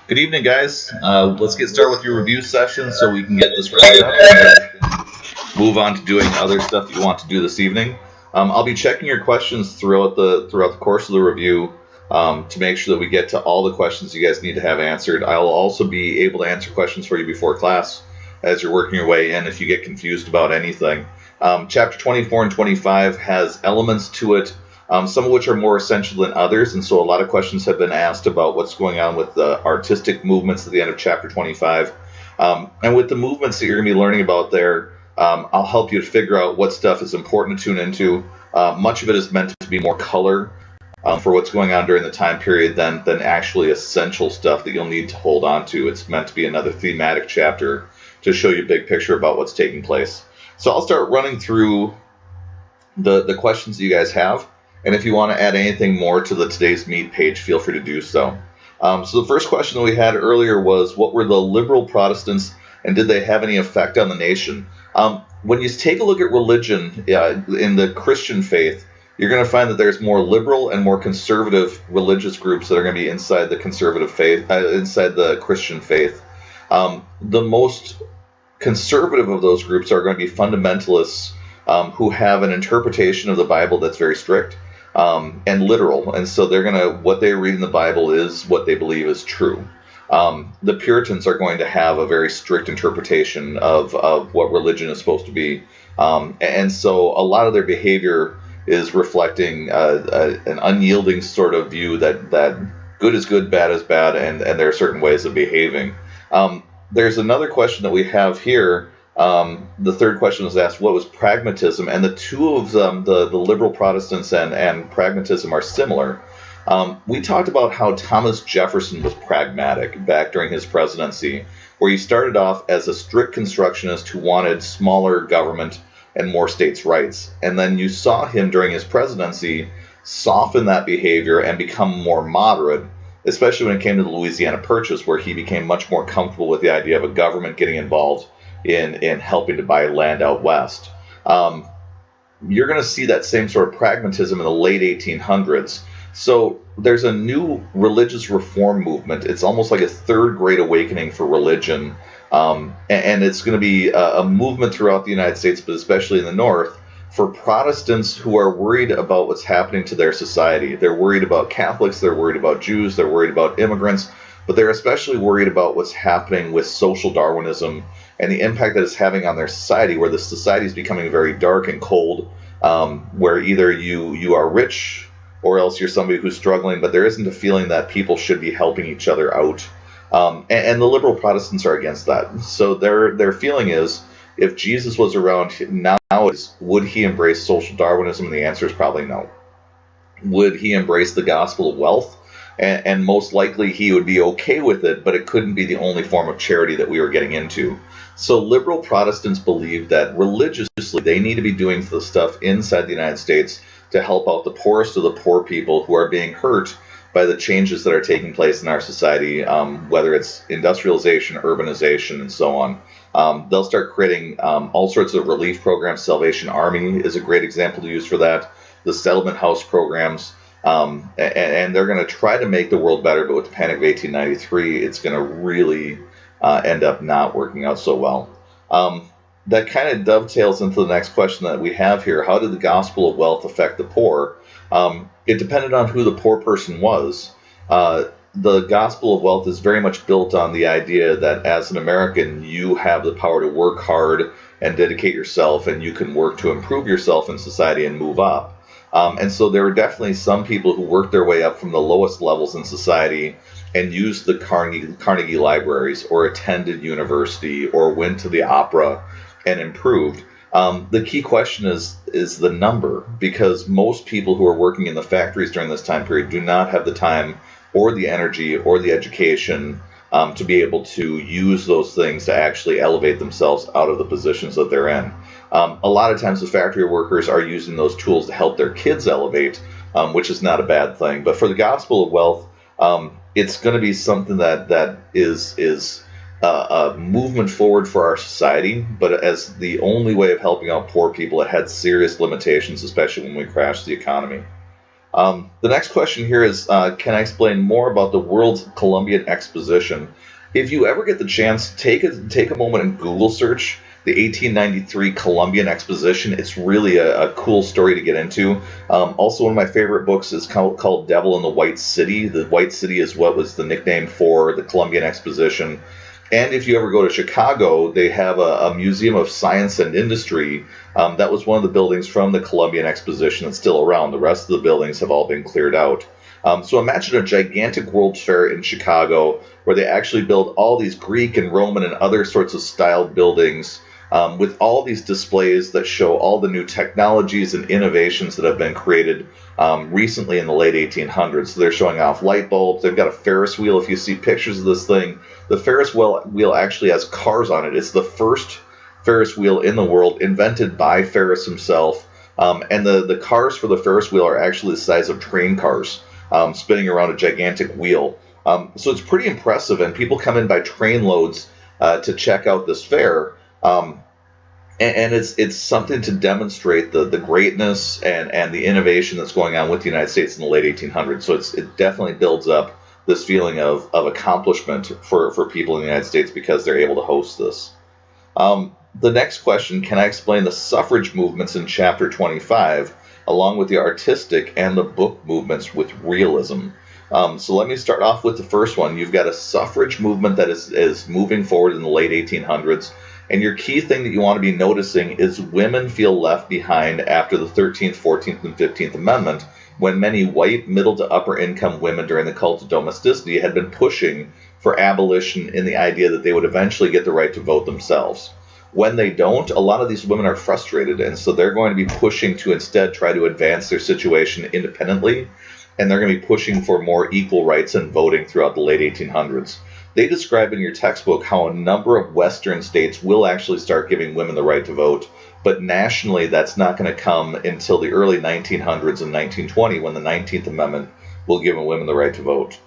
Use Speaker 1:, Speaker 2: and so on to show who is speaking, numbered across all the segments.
Speaker 1: Good evening, guys. Let's get started with your review session so we can get this wrapped up and move on to doing other stuff that you want to do this evening. I'll be checking your questions throughout the course of the review to make sure that we get to all the questions you guys need to have answered. I'll also be able to answer questions for you before class as you're working your way in if you get confused about anything. Chapter 24 and 25 has elements to it, some of which are more essential than others, and so a lot of questions have been asked about what's going on with the artistic movements at the end of chapter 25. And with the movements that you're going to be learning about there, I'll help you to figure out what stuff is important to tune into. Much of it is meant to be more color for what's going on during the time period than actually essential stuff that you'll need to hold on to. It's meant to be another thematic chapter to show you a big picture about what's taking place. So I'll start running through the questions that you guys have. And if you want to add anything more to the Today's Meet page, feel free to do so. So the first question that we had earlier was, what were the liberal Protestants and did they have any effect on the nation? When you take a look at religion in the Christian faith, you're going to find that there's more liberal and more conservative religious groups that are going to be inside the conservative faith, inside the Christian faith. The most conservative of those groups are going to be fundamentalists who have an interpretation of the Bible that's very strict and literal, and so what they read in the Bible is what they believe is true. The Puritans are going to have a very strict interpretation of what religion is supposed to be, and so a lot of their behavior is reflecting an unyielding sort of view that good is good, bad is bad, and there are certain ways of behaving. There's another question that we have here. The third question was asked, what was pragmatism? And the two of them, the liberal Protestants and pragmatism, are similar. We talked about how Thomas Jefferson was pragmatic back during his presidency, where he started off as a strict constructionist who wanted smaller government and more states' rights. And then you saw him during his presidency soften that behavior and become more moderate, especially when it came to the Louisiana Purchase, where he became much more comfortable with the idea of a government getting involved in helping to buy land out west. You're going to see that same sort of pragmatism in the late 1800s. So there's a new religious reform movement. It's almost like a third great awakening for religion. And it's going to be a movement throughout the United States, but especially in the North, for Protestants who are worried about what's happening to their society. They're worried about Catholics, they're worried about Jews, they're worried about immigrants, but they're especially worried about what's happening with social Darwinism and the impact that it's having on their society, where the society is becoming very dark and cold, where either you are rich or else you're somebody who's struggling, but there isn't a feeling that people should be helping each other out. And the liberal Protestants are against that. So their feeling is, if Jesus was around now, would he embrace social Darwinism? And the answer is probably no. Would he embrace the gospel of wealth? And most likely he would be okay with it, but it couldn't be the only form of charity that we were getting into. So liberal Protestants believe that religiously they need to be doing the stuff inside the United States to help out the poorest of the poor people who are being hurt by the changes that are taking place in our society, whether it's industrialization, urbanization, and so on. They'll start creating all sorts of relief programs. Salvation Army is a great example to use for that. The settlement house programs. And they're going to try to make the world better, but with the Panic of 1893, it's going to really end up not working out so well. That kind of dovetails into the next question that we have here. How did the gospel of wealth affect the poor? It depended on who the poor person was. The gospel of wealth is very much built on the idea that as an American, you have the power to work hard and dedicate yourself, and you can work to improve yourself in society and move up. And so there were definitely some people who worked their way up from the lowest levels in society and used the Carnegie libraries or attended university or went to the opera and improved. The key question is the number, because most people who are working in the factories during this time period do not have the time or the energy or the education to be able to use those things to actually elevate themselves out of the positions that they're in. A lot of times the factory workers are using those tools to help their kids elevate, which is not a bad thing. But for the gospel of wealth, it's going to be something that is a movement forward for our society, but as the only way of helping out poor people, it had serious limitations, especially when we crashed the economy. The next question here is, can I explain more about the World's Columbian Exposition? If you ever get the chance, take a moment and Google search the 1893 Columbian Exposition. It's really a cool story to get into. Also, one of my favorite books is called Devil in the White City. The White City is what was the nickname for the Columbian Exposition. And if you ever go to Chicago, they have a Museum of Science and Industry. That was one of the buildings from the Columbian Exposition that's still around. The rest of the buildings have all been cleared out. So imagine a gigantic World's Fair in Chicago where they actually build all these Greek and Roman and other sorts of styled buildings with all these displays that show all the new technologies and innovations that have been created recently in the late 1800s. So they're showing off light bulbs. They've got a Ferris wheel. If you see pictures of this thing, the Ferris wheel actually has cars on it. It's the first Ferris wheel in the world, invented by Ferris himself. And the cars for the Ferris wheel are actually the size of train cars, spinning around a gigantic wheel. So it's pretty impressive, and people come in by train loads to check out this fair. And it's something to demonstrate the greatness and the innovation that's going on with the United States in the late 1800s. So it definitely builds up this feeling of accomplishment for people in the United States because they're able to host this. The next question, can I explain the suffrage movements in Chapter 25, along with the artistic and the book movements with realism? So let me start off with the first one. You've got a suffrage movement that is moving forward in the late 1800s. And your key thing that you want to be noticing is women feel left behind after the 13th, 14th, and 15th Amendment, when many white, middle to upper income women during the cult of domesticity had been pushing for abolition in the idea that they would eventually get the right to vote themselves. When they don't, a lot of these women are frustrated, and so they're going to be pushing to instead try to advance their situation independently, and they're going to be pushing for more equal rights in voting throughout the late 1800s. They describe in your textbook how a number of Western states will actually start giving women the right to vote, but nationally that's not going to come until the early 1900s and 1920, when the 19th Amendment will give women the right to vote.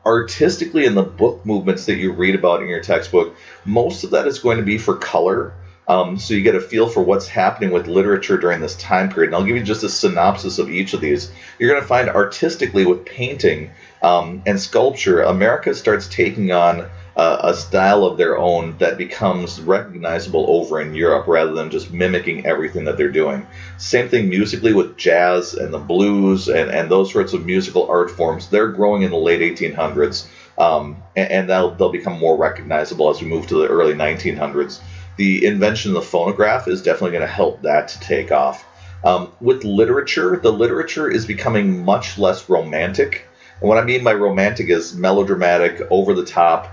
Speaker 1: Artistically, in the book movements that you read about in your textbook, most of that is going to be for color. So you get a feel for what's happening with literature during this time period. And I'll give you just a synopsis of each of these. You're going to find artistically with painting and sculpture, America starts taking on a style of their own that becomes recognizable over in Europe rather than just mimicking everything that they're doing. Same thing musically with jazz and the blues and those sorts of musical art forms. They're growing in the late 1800s, and they'll become more recognizable as we move to the early 1900s. The invention of the phonograph is definitely going to help that to take off. With literature, the literature is becoming much less romantic. And what I mean by romantic is melodramatic, over the top.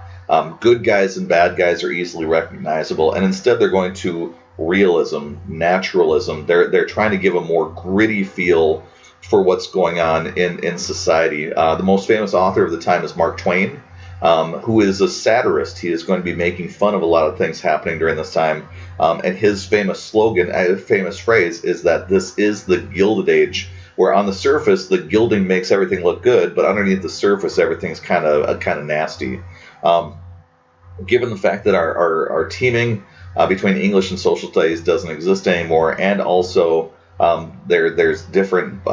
Speaker 1: Good guys and bad guys are easily recognizable, and instead they're going to realism, naturalism. They're trying to give a more gritty feel for what's going on in society. The most famous author of the time is Mark Twain, who is a satirist. He is going to be making fun of a lot of things happening during this time. And his famous slogan, famous phrase, is that this is the Gilded Age, where on the surface the gilding makes everything look good, but underneath the surface everything's kind of nasty. Given the fact that our teaming between English and social studies doesn't exist anymore, and also there's different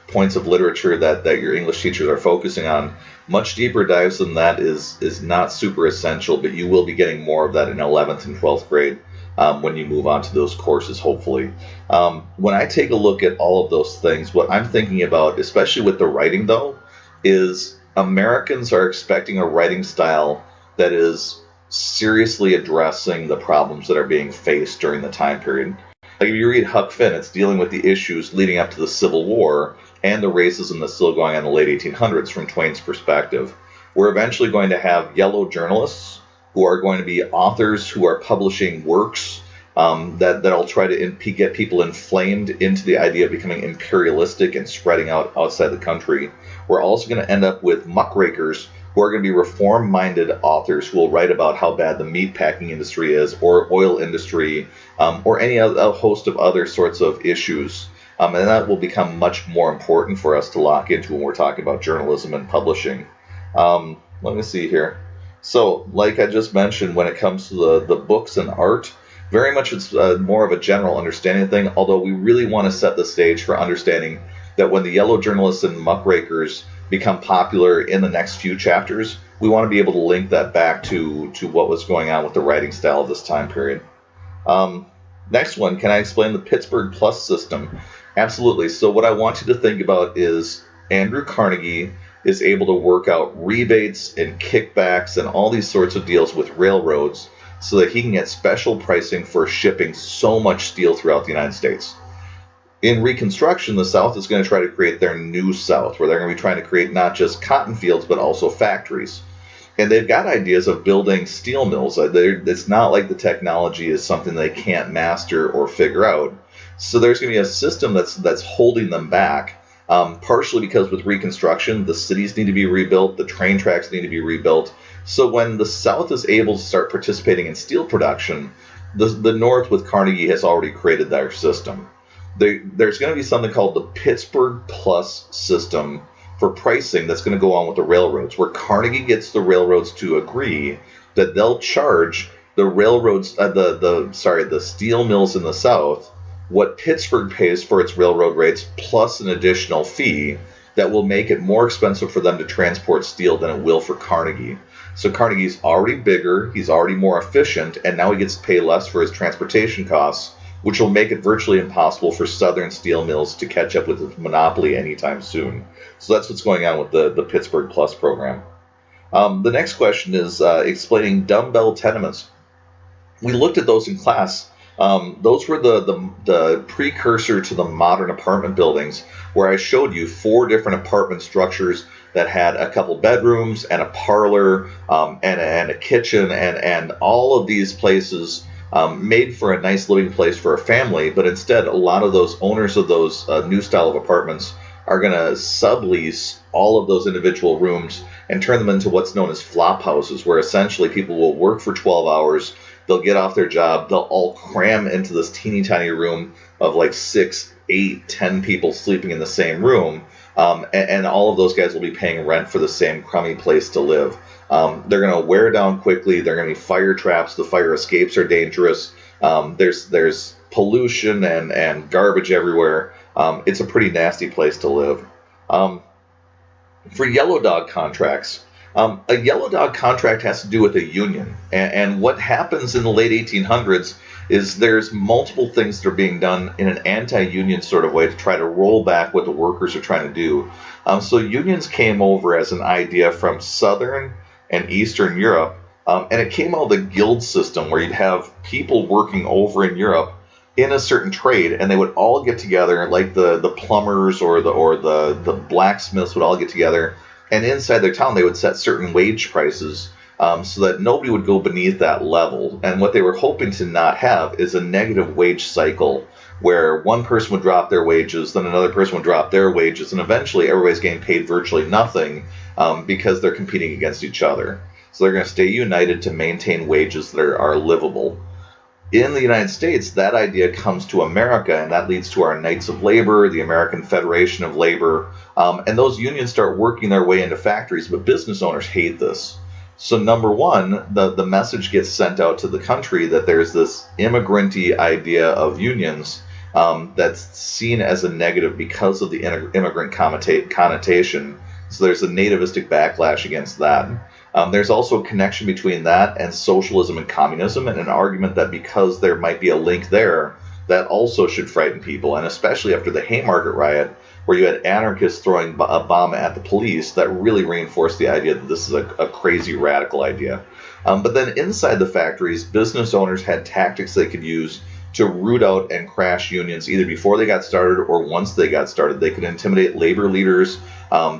Speaker 1: points of literature that your English teachers are focusing on, much deeper dives than that is not super essential, but you will be getting more of that in 11th and 12th grade when you move on to those courses, hopefully. When I take a look at all of those things, what I'm thinking about, especially with the writing though, is Americans are expecting a writing style that is seriously addressing the problems that are being faced during the time period. Like if you read Huck Finn, it's dealing with the issues leading up to the Civil War and the racism that's still going on in the late 1800s from Twain's perspective. We're eventually going to have yellow journalists who are going to be authors who are publishing works that'll try to get people inflamed into the idea of becoming imperialistic and spreading out outside the country. We're also going to end up with muckrakers who are going to be reform-minded authors who will write about how bad the meatpacking industry is, or oil industry, or any other host of other sorts of issues. And that will become much more important for us to lock into when we're talking about journalism and publishing. Let me see here. So, like I just mentioned, when it comes to the books and art, very much it's more of a general understanding thing, although we really want to set the stage for understanding that when the yellow journalists and muckrakers become popular in the next few chapters, we want to be able to link that back to what was going on with the writing style of this time period. Next one, can I explain the Pittsburgh Plus system? Absolutely. So what I want you to think about is Andrew Carnegie is able to work out rebates and kickbacks and all these sorts of deals with railroads so that he can get special pricing for shipping so much steel throughout the United States. In Reconstruction, the South is going to try to create their new South, where they're going to be trying to create not just cotton fields, but also factories. And they've got ideas of building steel mills. It's not like the technology is something they can't master or figure out. So there's going to be a system that's holding them back, partially because with Reconstruction, the cities need to be rebuilt, the train tracks need to be rebuilt. So when the South is able to start participating in steel production, the North with Carnegie has already created their system. There's going to be something called the Pittsburgh Plus system for pricing that's going to go on with the railroads, where Carnegie gets the railroads to agree that they'll charge the railroads, the steel mills in the South, what Pittsburgh pays for its railroad rates plus an additional fee that will make it more expensive for them to transport steel than it will for Carnegie. So Carnegie's already bigger, he's already more efficient, and now he gets to pay less for his transportation costs, which will make it virtually impossible for Southern steel mills to catch up with its monopoly anytime soon. So that's what's going on with the Pittsburgh Plus program. The next question is explaining dumbbell tenements. We looked at those in class. Those were the precursor to the modern apartment buildings, where I showed you 4 different apartment structures that had a couple bedrooms and a parlor and a kitchen and all of these places made for a nice living place for a family. But instead, a lot of those owners of those new style of apartments are going to sublease all of those individual rooms and turn them into what's known as flop houses, where essentially people will work for 12 hours, they'll get off their job, they'll all cram into this teeny tiny room of like 6, 8, 10 people sleeping in the same room, and all of those guys will be paying rent for the same crummy place to live. They're going to wear down quickly, they're going to be fire traps, the fire escapes are dangerous, there's pollution and garbage everywhere. It's a pretty nasty place to live. For yellow dog contracts, a yellow dog contract has to do with a union. And what happens in the late 1800s is there's multiple things that are being done in an anti-union sort of way to try to roll back what the workers are trying to do. So unions came over as an idea from Southern and Eastern Europe, and it came out of the guild system where you'd have people working over in Europe in a certain trade, and they would all get together, like the plumbers or the blacksmiths would all get together, and inside their town they would set certain wage prices so that nobody would go beneath that level. And what they were hoping to not have is a negative wage cycle where one person would drop their wages, then another person would drop their wages, and eventually everybody's getting paid virtually nothing because they're competing against each other. So they're going to stay united to maintain wages that are livable. In the United States, that idea comes to America, and that leads to our Knights of Labor, the American Federation of Labor, and those unions start working their way into factories, but business owners hate this. So number one, the message gets sent out to the country that there's this immigrant-y idea of unions that's seen as a negative because of the immigrant connotation. So there's a nativistic backlash against that. There's also a connection between that and socialism and communism, and an argument that because there might be a link there, that also should frighten people, and especially after the Haymarket riot, where you had anarchists throwing a bomb at the police, that really reinforced the idea that this is a crazy radical idea. But then inside the factories, business owners had tactics they could use to root out and crash unions, either before they got started or once they got started. They could intimidate labor leaders.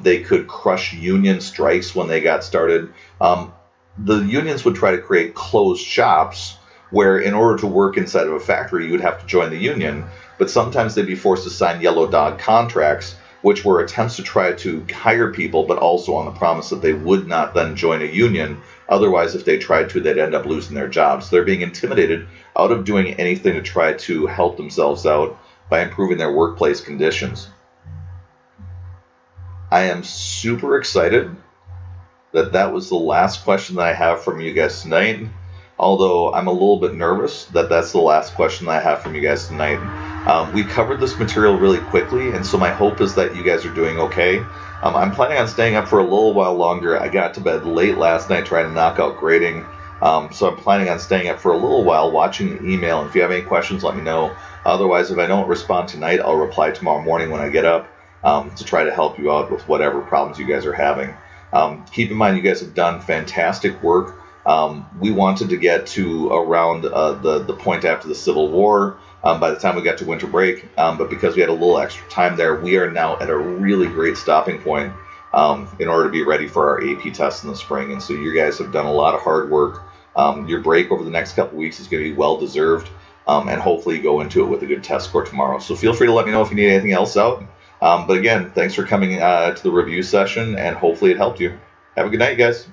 Speaker 1: They could crush union strikes when they got started. The unions would try to create closed shops where in order to work inside of a factory, you would have to join the union. But sometimes they'd be forced to sign yellow dog contracts, which were attempts to try to hire people, but also on the promise that they would not then join a union. Otherwise, if they tried to, they'd end up losing their jobs. They're being intimidated out of doing anything to try to help themselves out by improving their workplace conditions. I am super excited that was the last question that I have from you guys tonight, although I'm a little bit nervous that that's the last question that I have from you guys tonight. We covered this material really quickly, and so my hope is that you guys are doing okay. I'm planning on staying up for a little while longer. I got to bed late last night trying to knock out grading, so I'm planning on staying up for a little while watching the email. And if you have any questions, let me know. Otherwise, if I don't respond tonight, I'll reply tomorrow morning when I get up to try to help you out with whatever problems you guys are having. Keep in mind, you guys have done fantastic work. We wanted to get to around the point after the Civil War by the time we got to winter break, but because we had a little extra time there, we are now at a really great stopping point in order to be ready for our AP test in the spring. And so you guys have done a lot of hard work. Your break over the next couple weeks is going to be well deserved, and hopefully you go into it with a good test score tomorrow. So feel free to let me know if you need anything else out. But again, thanks for coming to the review session, and hopefully it helped you. Have a good night, guys.